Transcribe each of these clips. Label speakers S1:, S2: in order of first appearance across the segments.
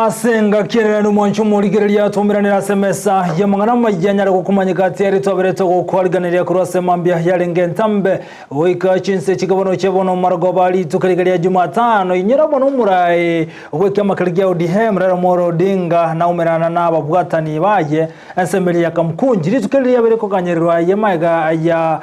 S1: Asenga kirera n'umunchu murigereria tumiranira semesa yamangana majyanyara gukumanyika tiari tobereto gukwaliganira kurose mambya yarenge ntambe wika chinse kigabono cyebono margo bali tukarigeria Jumatano inyirabo n'umurai weka makaligia ODM rero moro dinga na umerana n'ababwatani baje ensembeli yakamkunjiri tukarigeria bereko kanyerwa yemaga ya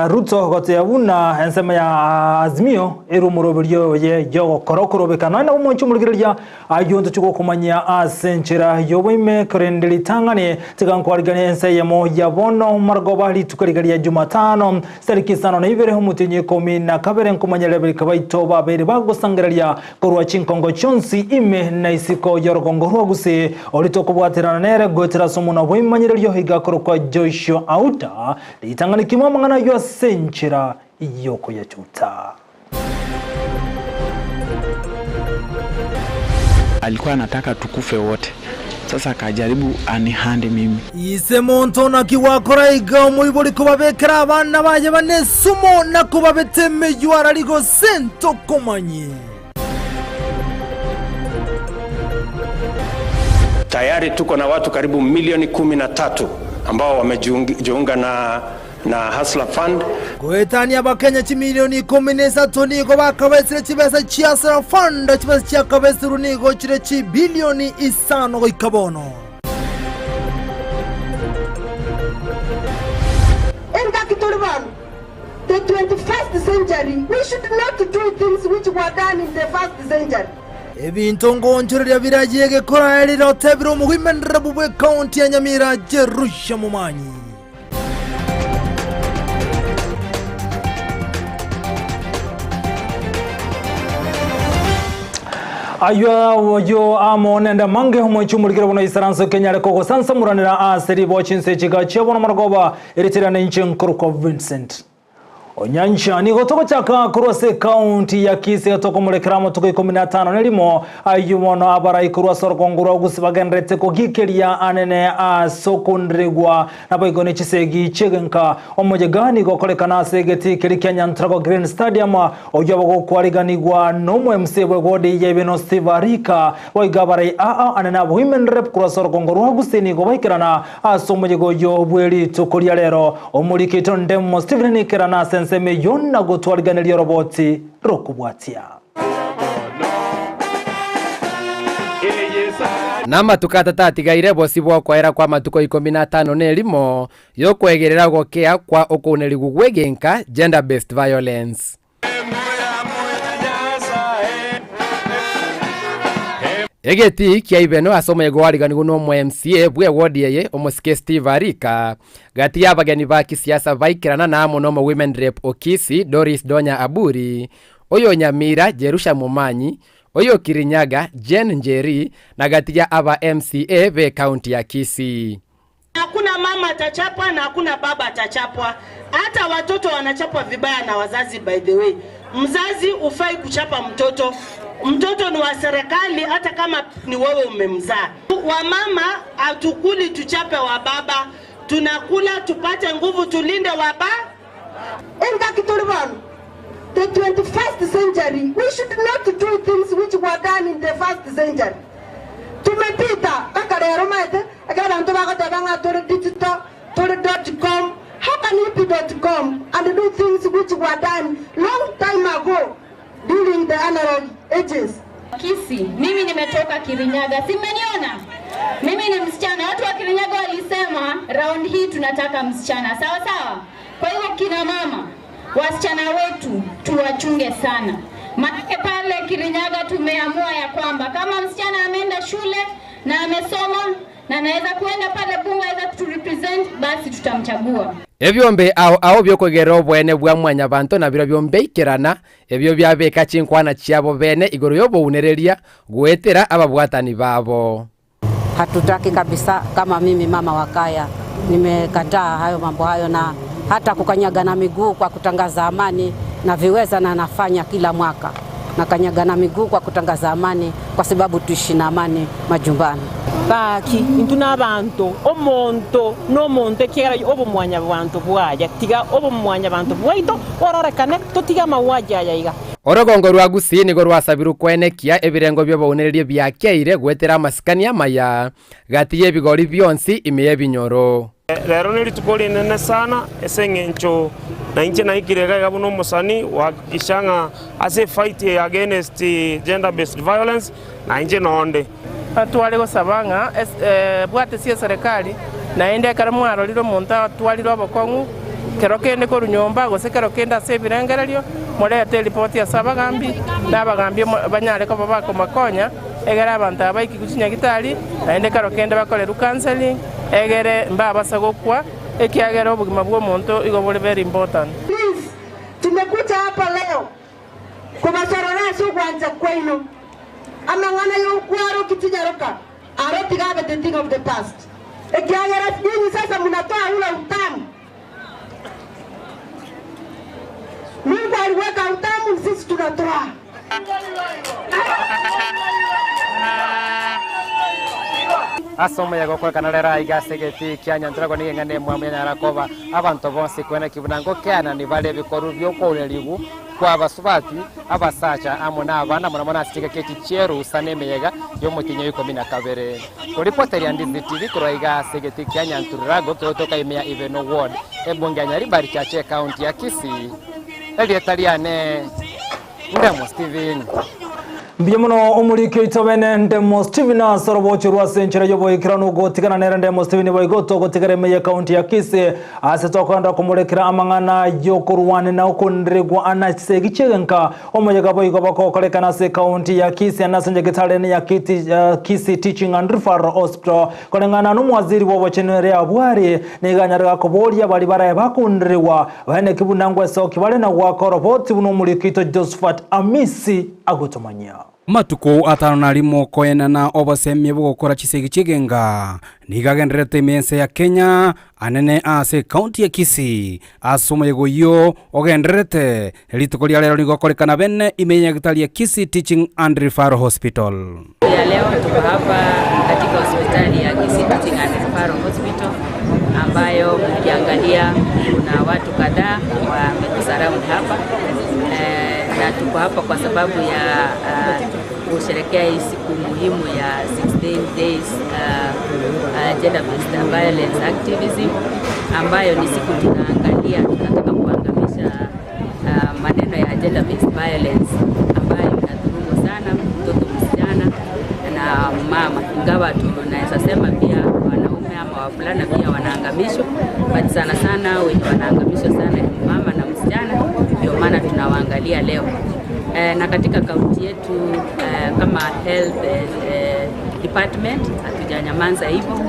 S1: Ruto gote yabuna ensema ya Azimio erumuroberyo ye yo korokorobekana na umunchu murigereria ayondo chuko kumanya asenchera yoboime korendeli tangane tigankwalgane Ensa Eyemo yabono margobali tukarigaria Jumatano serikisano na ibere humutinye komi na kabere nkumanya lebeli kabaito babere bagusangiraria korwa chinkongo chonsi ime na isiko yorogongo rwa Gusii olitokubwaterana nere gotera somuna boimanyirerio higakoro kwa Joshua Auta litangane kimamangana yo asenchera yoko ya chuta.
S2: Alikuwa anataka tukufe wote. Sasa akajaribu anihande mimi.
S1: Ise monto na kiwakora iga muiboli kubabekera abana baje banesumo na kubabeteme yuara ligo sento komanyi.
S3: Tayari tuko na watu karibu milioni 13 ambao wamejiunga na Hustler Fund.
S1: Kuetania bakenya chimilioni 13 niko bakabesire chibesa cha Hustler Fund chibesa cha kabesire niko chire chi bilioni 5 ikabono.
S4: The 21st century, we should not do things which were done in the 1st century.
S1: Ebintu ngonchorera biragiyege kora eriro tebiro mu women rabubwe county ya Nyamira jerusha mumanyi. Ayo amonenda mange homochu murikira bono isaranso Kenya reko sansa muranira aseri bochinse chiga chebono margoba eritirana inchen kuruko Vincent Onyancha ni gotoko chaka kurose county ya Kisii atoko murekeramo toko 15 nelimo ayumono abarai kurose rokonguro gusibagenrete ko gikeria anene a sokondregwa nabaigone chisegi chegenka omoje gani gokolekana segeti keri Kenya Ntrago Green Stadium oyobo kwaliganigwa no msebwe godi yebeno Stivarika waigabarai anene women rep kurose rokonguro gusini go baikirana asomoje goyo bweli tokoria lero omurikito ndemo Stephen Kerana seme yonna gotwaliganira roboti rokubwatia
S5: Nama tukata tigaire bosi bwakwaera kwa matuko 15 nelimo yo kwegerera gokea kwa okoneri gugwegenka gender based violence. Egeti kiaibeno asome gwariganirwa no MCA bwe ward yeye omosike Stivarika gati yabagani ba kisiasa baikirana na amono women rep Kisii Doris Donya Aburi oyo Nyamira Jerusha Mumanyi oyo Kirinyaga Jen Njeri na gati ya aba MCA be county ya Kisii.
S6: Hakuna mama atachapwa na hakuna baba atachapwa. Hata watoto wanachapwa vibaya na wazazi. By the way, mzazi ufai kuchapa mtoto. Mtoto ni wa serikali hata kama ni wewe umemzaa. Wa mama atukuli tuchape wa baba. Tunakula tupate nguvu tulinde wa baba.
S4: The 21st century, we should not do things which were done in the 1st century. Tumepita kakarero maite akala ntobaka tabanga tore digital tore.com. How can you be .com and do things which were done long time ago during the analog ages?
S7: Kisii, mimi nimetoka Kirinyaga, si mmeniona? Mimi ni msichana. Watu wa Kirinyaga walisema round hii tunataka msichana, sawa sawa? Kwa hiyo kina mama, wasichana wetu tuwachunge sana. Maana pale Kirinyaga tumeamua ya kwamba kama msichana ameenda shule na amesoma na anaweza kuenda pale bunge aweza kuturepresent, basi tutamchagua.
S5: Ebyombe ao byokogera obwene bwa mwanya bantu na biro byombe ikirana ebyo byabeka chinkwana chiabo bene igoro yobo unereria gwetera ababwatani babo.
S8: Hatutaki kabisa. Kama mimi mama wa kaya nimekataa hayo mambo hayo, na hata kukanyaga na miguu kwa kutangaza amani na viweza na nafanya kila mwaka. Na kanyaga na miguu kwa kutangaza amani kwa sababu tuishi na amani majumbani.
S9: Baki intuna abantu omonto no monte kiera obo mwanya abantu bwaja tiga obo mwanya abantu bwaito ororekane totiga mawaja yaiga.
S5: Orogongo rwa Gusii nigo rwasabiru kwenekia ebirengo by'obaunererie byakeire gwetera amasikani Amayia gati y'ebigori byonsi imiye binyoro.
S10: Lero ni rituko rinene sana ese ng'encho na inche na ikirega gabuno musani wakishanga ase fight against gender based violence na inche nonde
S9: twali gusabanga bwate cia serikali na ende kara mwaro liro monta twali ro bokongu kero kende ko runyomba gose kero kenda se birengererio morete report ya sabagambi nabagambi banyale ko babako makonya egera abantu abaiki kuchinya gitali na ende karo kende bakole counseling egere mbabasa gokwa ekiagera obugima bwo muntu igobole very important.
S4: Please, tumekuja hapa leo kubasorora sio kwanza kwenu amangana yo kwaro kitinyaroka aroti gabe the thing of the past ekiagera nyinyi sasa mnatoa ule utamu. Mungu aliweka utamu, sisi tunatoa.
S5: Asoma ya gokora kanarera igasegeti kyanya ntrago ni ngane mwamwe narakoba abantu bonse kwena kibunango kyana ni bale bikoru byokorerigu kwa basubati abasacha amona abana mwana asitike keti cheru sanemeyega yo mutinyo 12 ko reporter ya Ndizi TV kuraiga segeti kyanya nturago kyotoka imea Eyemo ward ebonganya ribari chache county ya Kisii Elietaliane Ndemo Steven
S1: Biyemuno omulike itobene Ndemo Steven asoroboche rwasenchera yoboyikira nugo tigana nera Ndemo Steven boyigoto gotigare meye county ya Kisii asetokanda kumulekira amangana yokurwane na ukundregwa anasegichegenka omuyega boyigo bakokolekana se county ya Kisii anasenje gitale ya Kisii Teaching and Referral Hospital kolengana n'umwaziri w'obochenere abwari niganyarga kobolia bali baraye bakundregwa bane kibunangwe soki bale na gwakoroboti buno omulike ito Josephat Amisi agotomanya
S11: Matuko atano na limo koena na obasemi bugokora chisegi chigenga nigagenderete imense ya Kenya anene ase county ya Kisii asoma yego yo ogenderete lituko lya lero nigokolekana bene imenya gitali ya Kisii Teaching and Referral Hospital.
S12: Ya leo tuko hapa katika hospitali ya Kisii Teaching and Referral Hospital ambayo mkiangalia kuna watu kadhaa wamekusaramu hapa na tuko hapa kwa sababu ya kusherehekea hii siku muhimu ya 16 days gender based violence activism ambayo ni siku tunataka kuangamisha maneno ya gender based violence ambayo inadhulumu sana mtoto msichana na mama, ingawa tunaweza sema pia wanaume ama wavulana pia wanaangamishwa, but sana sana wenye wanaangamishwa sana ni mama na msichana, ndio maana tunawaangalia leo. Na katika kaunti yetu kama health department hatujanyamaza hivyo.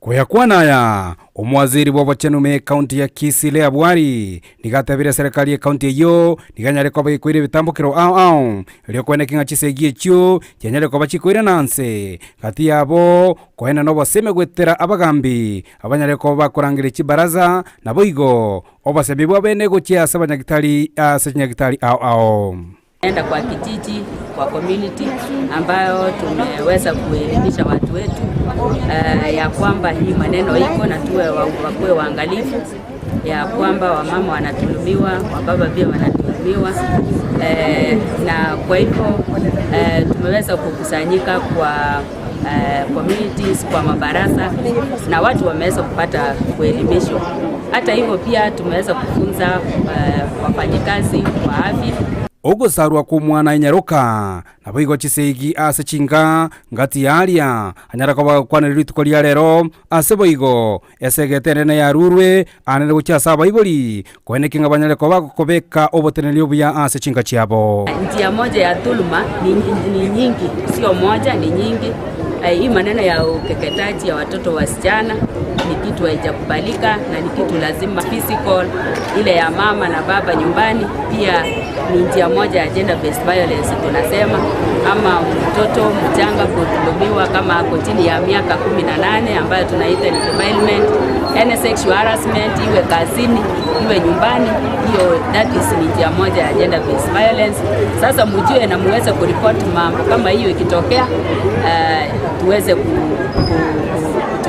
S11: Kuyakwana ya omwaziri bw'obochenume county ya Kisii le abwari nigatabira serikali ya county yo niganyare kwa bayikwire bitambukiro lyo kwenekinga chisegie chyo cyanyare kwa bachikwire nanse kati yabo koena no baseme gwetera abagambi abanyare kwa bakurangire chibaraza nabo igo obasemi bwa bene gochya sabanyagitali senyagitali
S12: enda kwa kijiji, kwa community ambayo tumeweza kuelimisha watu wetu ya kwamba hii maneno iko na tuwe waangalifu, ya kwamba wamama wanatulumiwa, wababa pia wanatulumiwa, na kwa hivyo tumeweza kukusanyika kwa communities, kwa mabarasa na watu wameweza kupata kuelimishwa. Hata hivyo pia tumeweza kufunza wafanyikazi wa afya
S11: ogosarwa kumwana inyaruka nabo igo chisegi ase chinga ngati yalia anyara kwa kwana rituko lya lero ase boigo esegeterene ya rurwe anene guchasa baiboli kwenekinga banyale kwa bakobeka obotenelio buya ase chinga chiabo.
S12: Njia moja ya dhuluma ni nyingi, sio moja, ni nyingi. Hii maneno ya ukeketaji ya watoto wasichana ni kitu haijakubalika na ni kitu lazima. Physical ile ya mama na baba nyumbani pia ni njia moja ya gender based violence tunasema, ama mtoto mchanga kudhulumiwa kama ako chini ya miaka 18 ambayo tunaita defilement, any sexual harassment iwe kazini iwe nyumbani, hiyo that is ni njia moja ya gender based violence. Sasa mjue na muweze kuripoti mambo kama hiyo ikitokea, tuweze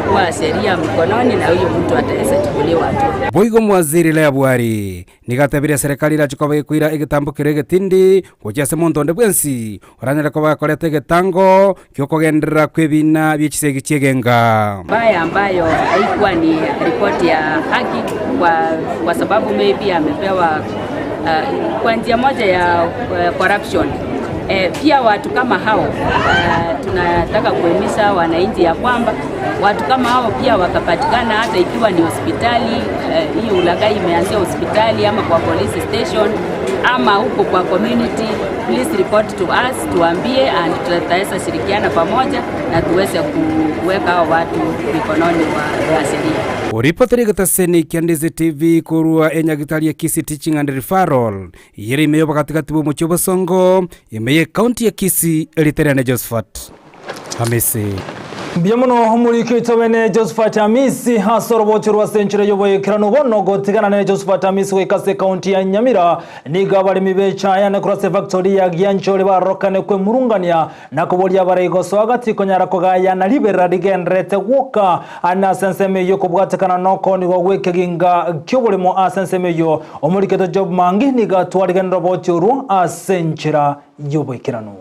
S12: itachukua sheria mikononi na huyo mtu ataweza chukuliwa hatua.
S11: Boigo mwaziri Lea Bwari nigatabira serikali irachuka kwira igitambukire gitindi gochase montonde bwensi oranyera ko bakorete gitango kyokogendera kwebina byekisegi kyegenga
S12: baya ambayo haikuwa ni ripoti ya haki kwa sababu maybe amepewa kwa njia moja ya corruption. Pia watu kama hao tunataka kuhimiza wananchi ya kwamba watu kama hao pia wakapatikana hata ikiwa ni hospitali, hii ulaghai imeanzia hospitali ama kwa police station ama huko kwa community, please report to us, tuambie, and tutaweza shirikiana pamoja na tuweze kuweka hao watu mikononi wa sheria.
S11: Uripoteri gataseni kia Ndizi TV kurua enyagitari ya Kisii Teaching and Referral yeri imeyoba katikati bu muchobo songo imeye county ya Kisii eliterane Josephat Hamisi
S1: Biamuno umurikito bene Josephat Hamisi hasorobote rwa century yoboye kirano bono gotigana ne Josephat Hamisi wekase county ya Nyamira niga bali mibecha yana cross factory ya Gyanchole barokane kwe murungania nakubolia barayigoso agati konyara kogaya na libera digendrete guka ana senseme yo kubwatekana noko ni gwekeginga kyobulimo asenseme yo umurikito job mangi niga twarigana robote rwa century yoboye kirano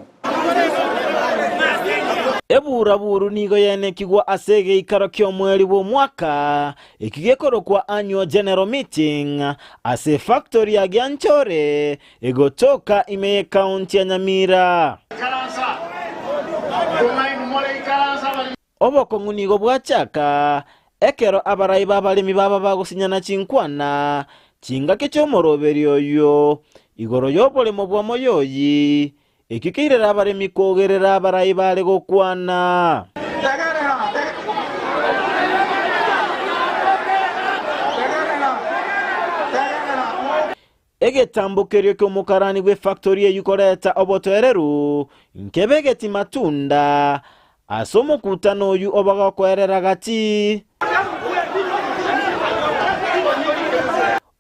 S13: Eburaburu nigo yene kigwa asege ikaro kyo mweri wo mwaka ikigekoro kwa annual general meeting ase factory ya Gyanchole egotoka imeye county ya Nyamira oboko ngunigo bwachaka ekero abarayi babalemi baba bagusinyana chinkwana chingake kyo moroberi oyo igoro yobolemo bwa moyoyi ikikirira abaremi kogerera abarayi bale gokwana egetambukerio kyomukarani gwe factory eyukoreta obotoereru nkebegeti matunda asomukutano oyu obagakwerera gati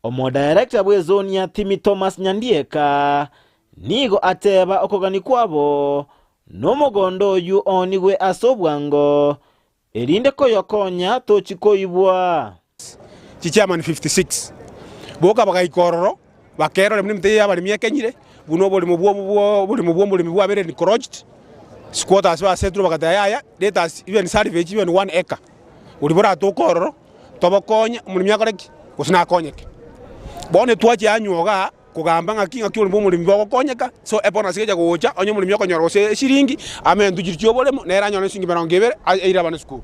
S13: omo-director bwe zone ya Timi Thomas Nyandieka nigo ateba okogani kwabo nomugondo oyu onigwe asobwango erinde koyokonya tochikoibwa
S14: chichaman 56 boka bagayikororo bakero lemne mteya bali myekenyire buno boli mubwo bere ni correct squatter asba setro bakataya letas even salvage even 1 acre ulibora tokororo tobokonya mulimi yakoreki kusina konyeke bone twaje anyoga kugamba ngakinga kyo mulimi bakokonyeka so ebona sikeja gocha onyo mulimi yakonyora gose shiringi amendu jirtyo bolemo nera nyone singi berongebere aira bana school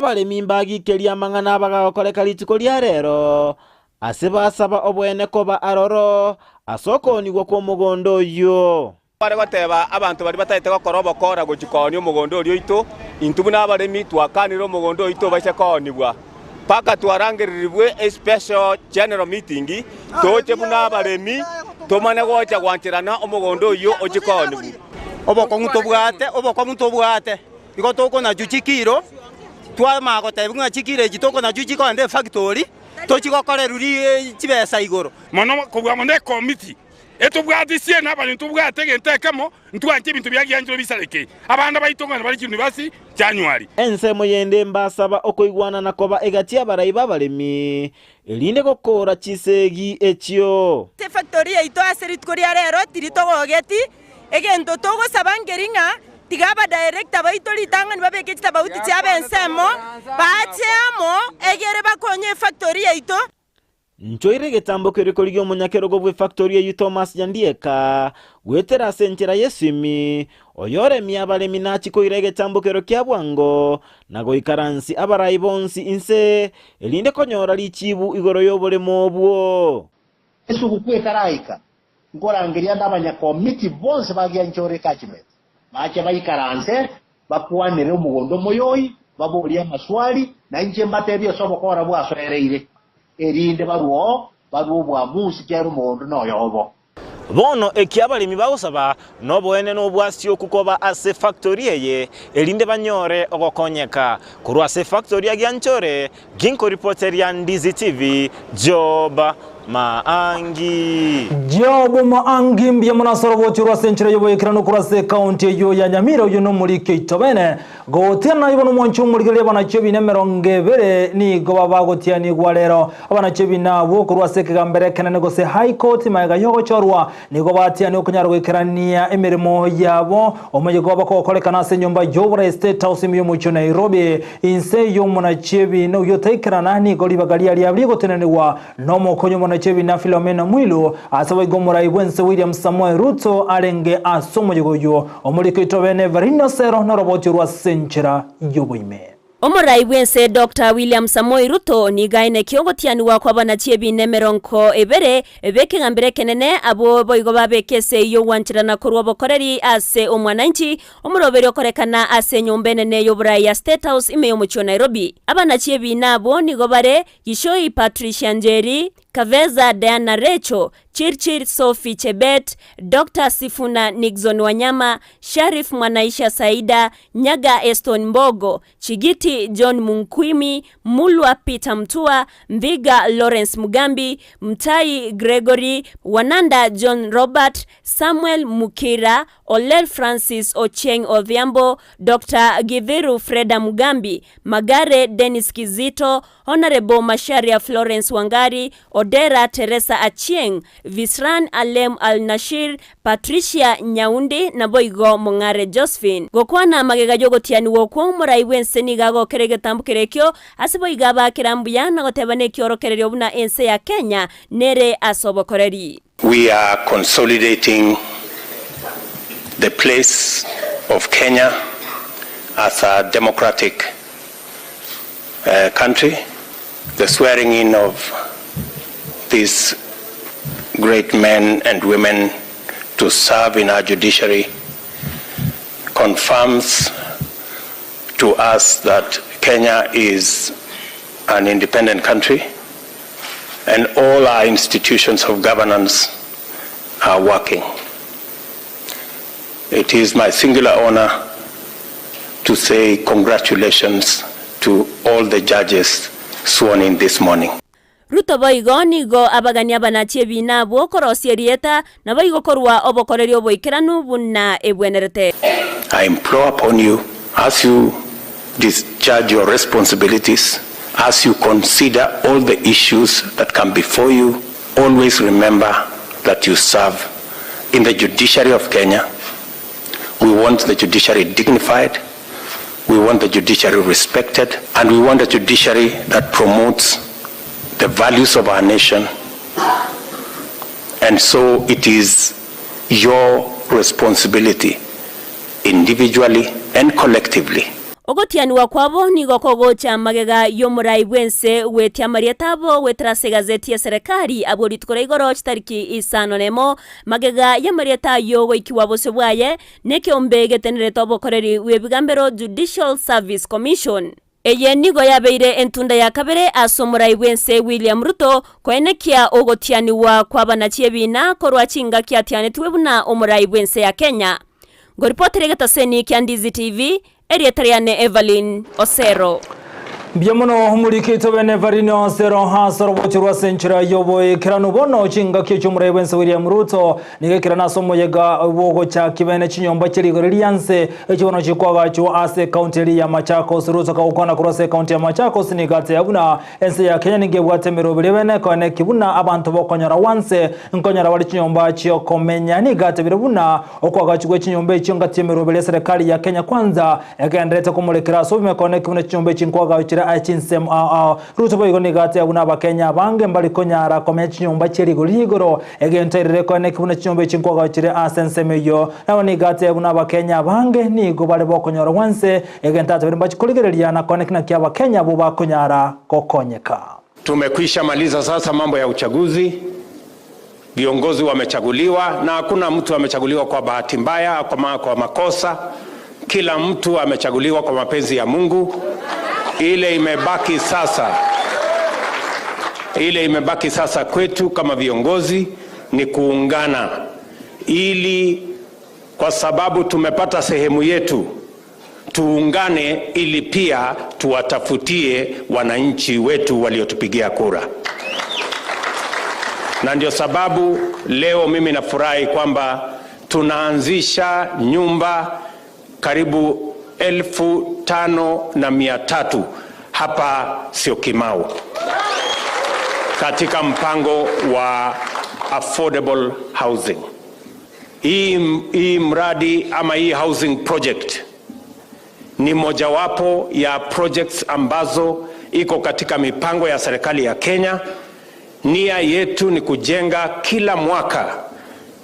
S13: bale mimbagi kelia mangana abagakoreka litiko lya rero asibasaba obwene koba aroro asoko nigwo ko mugondo yo
S15: bare bateba abantu bari batayite gokora obokora gukikoni umugondo ryo ito intubu n'abaremi twakanira umugondo ito bashe konibwa paka twarangiriribwe a special general meeting toche buna abaremi tomane gocha gwantirana umugondo yo okikonibwa
S16: oboko muntu bwate iko toko na juchikiro twamago tebunga chikire gitoko na juchiko ande factory tochigokore ruri chibesa igoro
S17: mono kubwa monde committee eto bwadisie n'abantu tubwate gentekamo ntwanje ibintu byagyanjiro bisareke abanda bayitongana bari kintu basi January
S13: Ensa moyende mbasaba okoigwana nakoba egati abarayi babalemi elinde gokora chisegi ekyo
S18: te factory ito aserit koria rero tiritogogeti egento togo sabangeringa tigaba director baitoli tangani babeketa bauti cyabensemo bacyamo egere bakonye factory ito
S13: nchoire getambukero koligi omunyakero gobwe factory yu Thomas Nyandieka gwetera senchera yesimi oyore miabalemi nachikoire getambukero kyabwango nago ikaransi abarayi bonsi inse elinde konyora lichibu igoro yobolemo obwo
S19: esu kukwetaraika ngorangiria ndabanya committee bonse bagyanchore kachime bache bayikaranse bakwanire umugondo moyoyi babolia maswali na nje mbaterio sobokora bwasoereire erinde baruo bwa musi kero mondo noyobo
S13: bono ekiabalemi bagusaba nobwene nobwasio kukoba ase factory eye erinde banyore ogokonyeka kurwa ase factory ya Gyanchole ginko reporter ya Ndizi TV Job Maangi
S1: Jobo Maangi mbya munasoro bochurwa senchira yoboyekirano kurase county yo ya Nyamira uyu no muri Kitobene gotiana ibano mwanchu muri bana chebine merongevere ni goba bagotiani gwalero abana chebina bo kurwase kigambere kenene gose high court maga yogo chorwa ni goba atiani okunyara gwekerania emirimo yabo omoye goba ko kolekana se nyumba yobra state house mu mucho Nairobi inse yo muna chebine uyo tekerana ni goli bagali ali abli gotenenwa no mokonyo muna chebina Philomena Mwilu asaba igomora ibwense William Samuel Ruto alenge asomo yogoyo omuri Kitobene varino sero no roboti rwa senchira yoboime
S20: Omorai bwense Dr. William Samoei Ruto ni gaine kiongotiani wa kwa bana chiebine meronko ebere ebeke ngambere kenene abo boigo babekese yo wanchirana kurwa bokoreri ase omwananchi omurobere okorekana ase nyombenene yobra ya State House ime yomucho Nairobi abana chiebina abo ni gobare Gishoi Patricia Njeri Kaveza Diana Recho, Chirchir Sophie Chebet, Dr. Sifuna Nixon Wanyama, Sharif Mwanaisha Saida, Nyaga Eston Mbogo, Chigiti John Munkwimi, Mulwa Peter Mtua, Mviga Lawrence Mugambi, Mtai Gregory, Wananda John Robert, Samuel Mukira, Olel Francis Ocheng Odhiambo, Dr. Giviru Freda Mugambi, Magare Dennis Kizito, Honorable Masharia Florence Wangari, Odera Teresa Achieng, Visran Alem Al-Nashir, Patricia Nyaundi na Boigo Mongare Josephine. Gokwana magega jogo tiani woko mora iwense ni gago kerege tambukerekyo asibo igaba kirambuya na gotebane kioro kereryo buna ense ya Kenya nere asobo koreri.
S3: We are consolidating the place of Kenya as a democratic country. The swearing in of these great men and women to serve in our judiciary confirms to us that Kenya is an independent country and all our institutions of governance are working. It is my singular honor to say congratulations to all the judges sworn in this morning.
S20: Ruto boigo nigo abagania banachie bina bo korosierieta na boigo korwa obokoreri oboikeranu buna ebwenerete.
S3: I implore upon you, as you discharge your responsibilities, as you consider all the issues that come before you, always remember that you serve in the judiciary of Kenya. We want the judiciary dignified, we want the judiciary respected, and we want a judiciary that promotes the values of our nation. And so it is your responsibility, individually and collectively.
S20: Ogotiani wa kwabo ni gokogo cha magega yomurai bwense wetia marietabo wetrase gazeti ya serikali abori tukore igoro chitariki isano nemo magega ya marieta yo ikiwa bose bwaye neke ombege tenere tobo koreri webigambero Judicial Service Commission. Eye nigo yabeire entunda ya kabere asomurai bwense William Ruto kwenekia ogotiani wa kwaba na chiebina korwa chinga kia tiane tuwebuna omurai bwense ya Kenya. Goripotere gataseni kia Ndizi TV Erietariane Evelyn Osero.
S1: Biamono muri Kitobene varino Osero hasoro bochurwa senchira yoboye kirano bono chinga cy'umure wense William Ruto nige kirana somo yega wogo cha kibene chinyomba kirigo lilianse ekibono chikwaga cyo ase county ya Machakos Ruto ka ukona kurose county ya Machakos ni gate yabuna ense ya Kenya nige bwatemero bilebene kone kibuna abantu bokonyara wanse nkonyara wali chinyomba cyo komenya ni gate bilebuna okwaga chigwe chinyomba cyo ngatemero bile serikali ya Kenya kwanza yagendete kumulekera so bimekone kibuna chinyomba chinkwaga chira achinsem Ruto boigo ni gate abuna bakenya bange mbali konyara komechi nyumba chirigo ligoro egenterere kone kibuna chinyombe chinkwaga chire asensemeyo nawo ni gate abuna bakenya bange ni go bale bokonyora wanse egentata bimba chikuligereria na kone kina kya bakenya bo bakonyara kokonyeka.
S3: Tumekwisha maliza sasa mambo ya uchaguzi. Viongozi wamechaguliwa na hakuna mtu amechaguliwa kwa bahati mbaya kwa makosa. Kila mtu amechaguliwa kwa mapenzi ya Mungu. Ile imebaki sasa kwetu kama viongozi ni kuungana, ili kwa sababu tumepata sehemu yetu tuungane, ili pia tuwatafutie wananchi wetu waliotupigia kura. Na ndio sababu leo mimi nafurahi kwamba tunaanzisha nyumba karibu 5,300 hapa Syokimau katika mpango wa affordable housing. Hii mradi ama hii housing project ni mojawapo ya projects ambazo iko katika mipango ya serikali ya Kenya. Nia yetu ni kujenga kila mwaka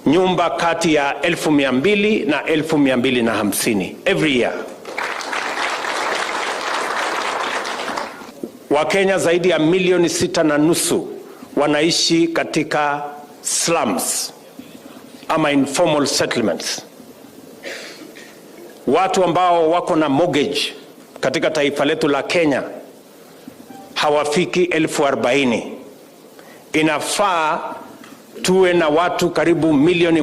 S3: nyumba kati ya 1,200 na 1,250 every year. Wakenya zaidi ya 6.5 milioni wanaishi katika slums ama informal settlements. Watu ambao wako na mortgage katika taifa letu la Kenya hawafiki 40,000. Inafaa tuwe na watu karibu 1.5 milioni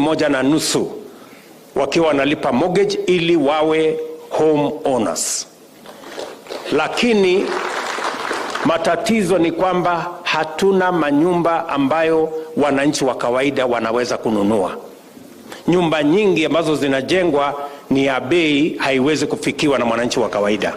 S3: wakiwa wanalipa mortgage ili wawe home owners. Lakini matatizo ni kwamba hatuna manyumba ambayo wananchi wa kawaida wanaweza kununua. Nyumba nyingi ambazo zinajengwa ni ya bei, haiwezi kufikiwa na mwananchi wa kawaida.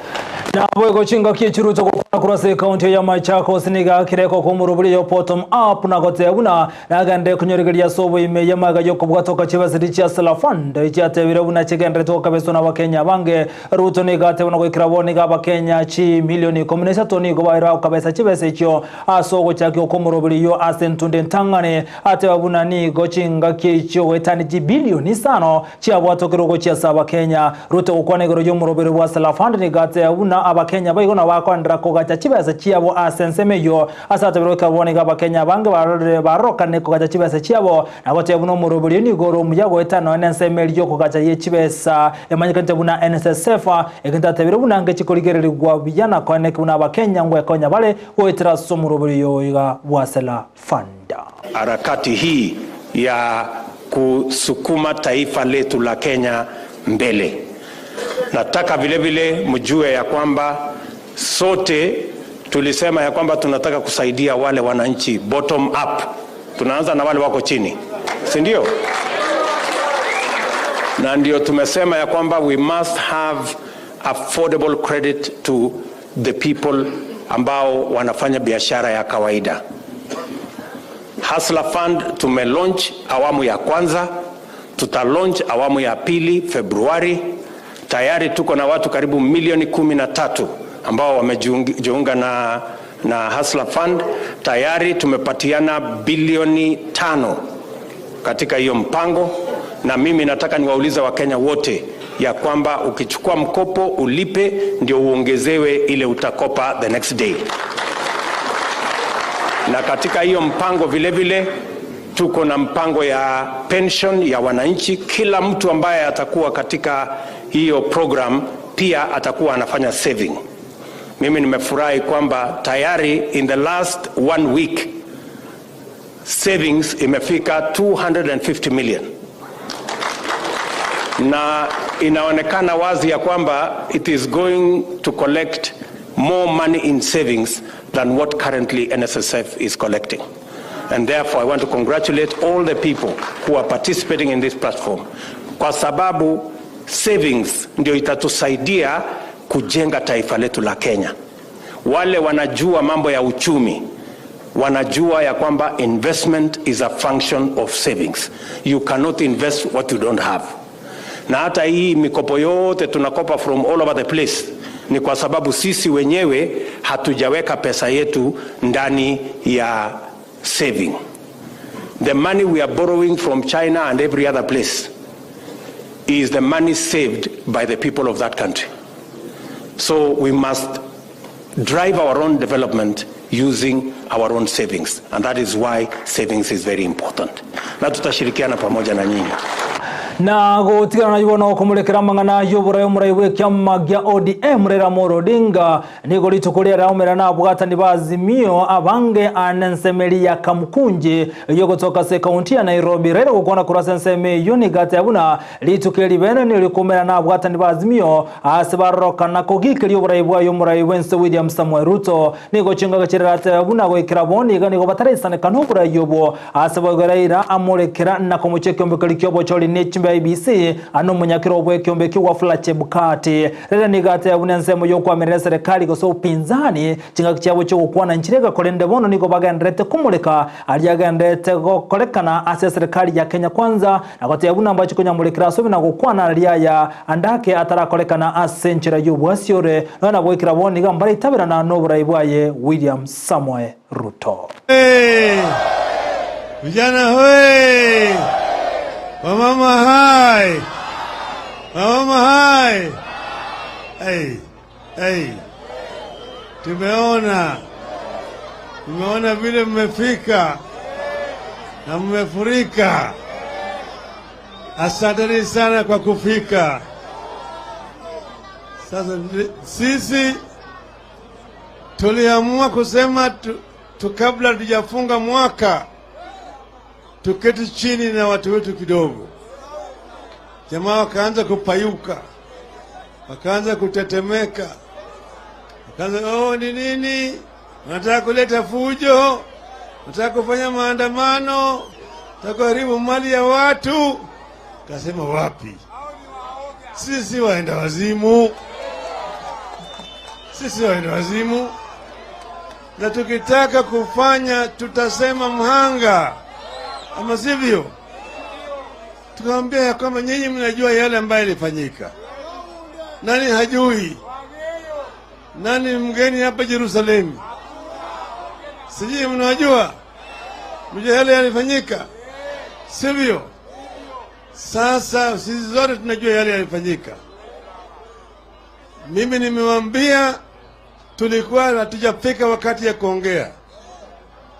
S1: Na bwego chinga kichiruto kwa kurase kaunti ya Machakos niga kireko kumurubuli yo bottom up na gotebuna nagande kunyoregeria sobo ime yamaga yo kubwatoka chibasiri cha Salafand cyatebire buna kigendre to kabeso na Bakenya bange Ruto niga tebuna ko kiraboni ga Bakenya chi milioni 13 ni go bayira kabesa chibese cyo asogo cyakyo kumurubuli yo asentunde ntangane atebuna ni go chinga kicho wetani bilioni 5 cyabwatokero go cya Bakenya Ruto ukwanegero yo murubuli wa Salafand niga tebuna Abakenya bayigona bakwandira ko gacha kibese cyabo asensemeyo asatebero kabone ga Bakenya bange barokane ko gacha kibese cyabo nagote buno murubuli ni goro muyago etano nensemelyo ko gacha yekibesa emanyikante buna NSSF ekintatebero bunange kikoligererwa bijana kone kuna Bakenya ngwe konya bale oitira somurubuli yo iga bwasela fanda.
S3: Harakati hii ya kusukuma taifa letu la Kenya mbele, nataka vile vile mjue ya kwamba sote tulisema ya kwamba tunataka kusaidia wale wananchi bottom up. Tunaanza na wale wako chini, si ndio? Na ndio tumesema ya kwamba we must have affordable credit to the people ambao wanafanya biashara ya kawaida. Hustler Fund tumelaunch awamu ya kwanza, tutalaunch awamu ya pili Februari. Tayari tuko na watu karibu 13 ambao wamejiunga na Hustler Fund. Tayari tumepatiana bilioni 5 katika hiyo mpango, na mimi nataka niwaulize Wakenya wote ya kwamba ukichukua mkopo ulipe ndio uongezewe ile utakopa the next day. Na katika hiyo mpango vile vile tuko na mpango ya pension ya wananchi. Kila mtu ambaye atakuwa katika hiyo program pia atakuwa anafanya saving. Mimi nimefurahi kwamba tayari in the last 1 week savings imefika 250 million. Na inaonekana wazi ya kwamba it is going to collect more money in savings than what currently NSSF is collecting. And therefore I want to congratulate all the people who are participating in this platform, kwa sababu savings ndio itatusaidia kujenga taifa letu la Kenya. Wale wanajua mambo ya uchumi wanajua ya kwamba investment is a function of savings. You cannot invest what you don't have. Na hata hii mikopo yote tunakopa from all over the place ni kwa sababu sisi wenyewe hatujaweka pesa yetu ndani ya saving. The money we are borrowing from China and every other place is the money saved by the people of that country. So we must drive our own development using our own savings, and that is why savings is very important. Na tutashirikiana pamoja na nyinyi.
S1: Na gutigana na yubono kumulekera mangana yoburayo muraiwe kyama gya ODM rera Morodinga nigo litukulia raumera na bwatani bazimio abange anensemeli ya Kamukunji yogo toka se kaunti ya Nairobi rero gukona kurasa nseme yoni gata yabuna litukeli bene ni likumera na bwatani bazimio asibaroka na kogikeli yoburaiwa yomuraiwe nse William Samuel Ruto nigo chinga gachira yabuna go ikiraboni ga nigo batarisane kanubura yobo asibagoreira amulekera na komucheke mbekeli kyobo choli ne IBC ano munyakiro obwe kyombe kiwa flache bukati rera nigate yabune nsemo yo kwamerera serikali go so upinzani chinga kyabo cyo gukwana nchirega kolende bono niko bagandrete kumuleka aliyagandrete go kolekana ase serikali ya Kenya kwanza nakote yabuna ambacho kunyamulekira so bina gukwana aliya andake atarakolekana ase nchira yobwasiore nona bwekira boni gambari tabira na noburaibwaye William Samuel Ruto.
S21: Vijana hoye! Wamama hai! Wamama hai! Tumeona vile mmefika na mmefurika. Asanteni sana kwa kufika. Sasa sisi tuliamua kusema kabla tujafunga mwaka tuketi chini na watu wetu kidogo. Jamaa wakaanza kupayuka, wakaanza kutetemeka, wakaanza ni nini? Wanataka kuleta fujo, wanataka kufanya maandamano, wanataka kuharibu mali ya watu. Kasema wapi? Sisi waenda wazimu. Sisi waenda wazimu. Na tukitaka kufanya tutasema mhanga. Ama sivyo? Tukamwambia ya kwamba nyinyi mnajua yale ambayo yalifanyika. Nani hajui? Nani mgeni hapa Yerusalemu? Sijui mnajua? Mjua yale yalifanyika? Sivyo? Sasa sisi zote tunajua yale yalifanyika. Mimi nimewaambia tulikuwa hatujafika wakati ya kuongea.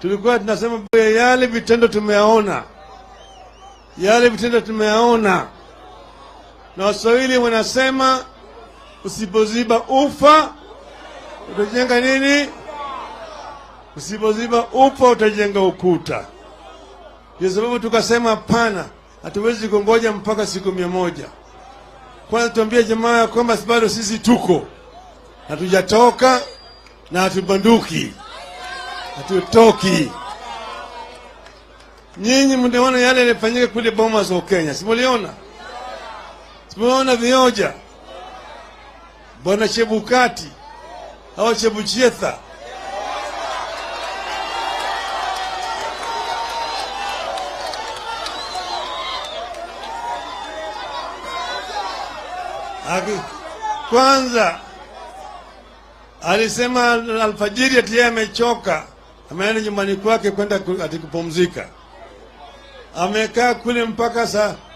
S21: Tulikuwa tunasema yale vitendo tumeyaona. Yale vitendo tumeyaona. Na Waswahili wanasema usipoziba ufa utajenga nini? Usipoziba ufa utajenga ukuta. Kwa sababu tukasema hapana, hatuwezi kungoja mpaka siku 100. Kwanza tuambie jamaa ya kwamba bado sisi tuko. Hatujatoka na hatubanduki. Hatutoki. Nyinyi mnaona yale yalifanyika kule Bomas wa Kenya. Simuliona? Simuliona vioja. Bwana Chebukati au Chebuchetha. Kwanza alisema alfajiri ati yeye amechoka, ameenda nyumbani kwake kwenda kupumzika. Amekaa kule mpaka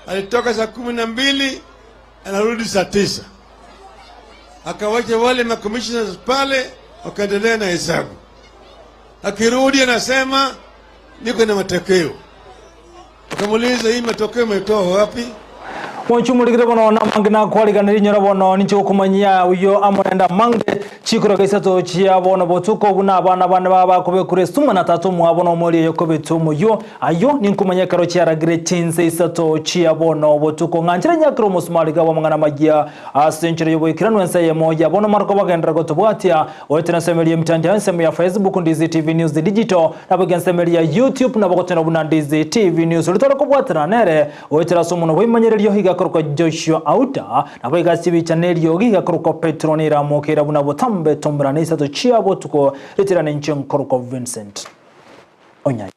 S21: alitoka saa 12 anarudi saa 9. Akawacha wale commissioners pale wakaendelea na hesabu. Akirudi anasema niko na matokeo. Akamuuliza hii matokeo umetoa wapi?
S1: Wanchumulikire bono namangina kwaliganira nyora bono nicho kumanyia uyo amonenda mange chikoro kaisato chia bono botuko buna abana baba kobe kure suma na tatu mu abono moli yokobe tumu yo ayo ninkumanya karo chia ragire chinse isato chia bono botuko nganchira nyakro musmali ga wamangana magia asenchire yobo ikirano Ensa Eyemo ya bono marko bagendra gotobwatia wetena semeli mtandao Ensa ya Facebook Ndizi TV News Digital na bagen semeli ya YouTube na bagotena buna Ndizi TV News litoro kubwatira nere wetera somuno wimanyerelyo higa korko Joshua Auta na baiga sibi channel yogi ga korko Petronira mokera buna botambe tombra nisa to chia botuko litirane nchen korko Vincent Onyai.